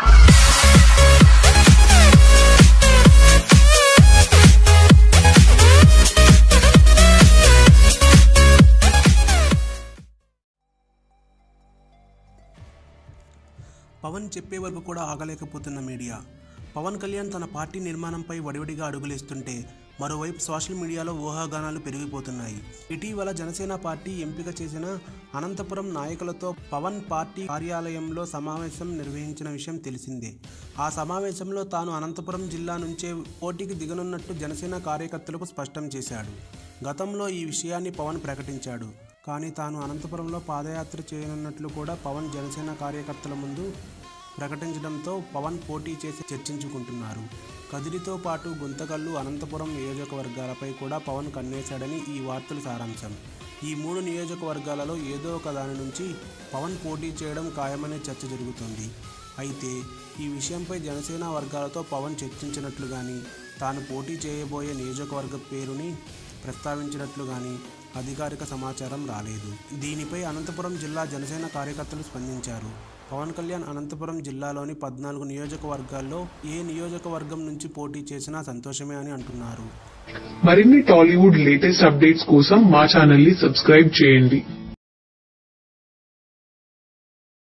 పవన్ చెప్పే వరకు కూడా ఆగలేకపోతున్న మీడియా. పవన్ కళ్యాణ్ తన పార్టీ నిర్మాణంపై వడివడిగా అడుగులేస్తుంటే మరోవైపు సోషల్ మీడియాలో ఊహాగానాలు పెరిగిపోతున్నాయి. ఇటీవల జనసేన పార్టీ ఎంపిక చేసిన అనంతపురం నాయకులతో పవన్ పార్టీ కార్యాలయంలో సమావేశం నిర్వహించిన విషయం తెలిసిందే. ఆ సమావేశంలో తాను అనంతపురం జిల్లా నుంచే పోటీకి దిగనున్నట్టు జనసేన కార్యకర్తలకు స్పష్టం చేశాడు. గతంలో ఈ విషయాన్ని పవన్ ప్రకటించాడు. కానీ తాను అనంతపురంలో పాదయాత్ర చేయనున్నట్లు కూడా పవన్ జనసేన కార్యకర్తల ముందు ప్రకటించడంతో పవన్ పోటీ చేసి చర్చించుకుంటున్నారు. కదిరితో పాటు గుంతకల్లు, అనంతపురం నియోజకవర్గాలపై కూడా పవన్ కన్నేశాడని ఈ వార్తల సారాంశం. ఈ 3 నియోజకవర్గాలలో ఏదో ఒక దాని నుంచి పవన్ పోటీ చేయడం ఖాయమనే చర్చ జరుగుతోంది. అయితే ఈ విషయంపై జనసేన వర్గాలతో పవన్ చర్చించినట్లు కానీ, తాను పోటీ చేయబోయే నియోజకవర్గ పేరుని ప్రస్తావించినట్లు కానీ అధికారిక సమాచారం రాలేదు. దీనిపై అనంతపురం జిల్లా జనసేన కార్యకర్తలు స్పందించారు. పవన్ కళ్యాణ్ అనంతపురం జిల్లాలోని 14 నియోజకవర్గాల్లో ఏ నియోజకవర్గం నుంచి పోటీ చేసినా సంతోషమే అని అంటున్నారు. మరిన్ని టాలీవుడ్ లేటెస్ట్ అప్డేట్స్ కోసం మా ఛానల్ ని సబ్స్క్రైబ్ చేయండి.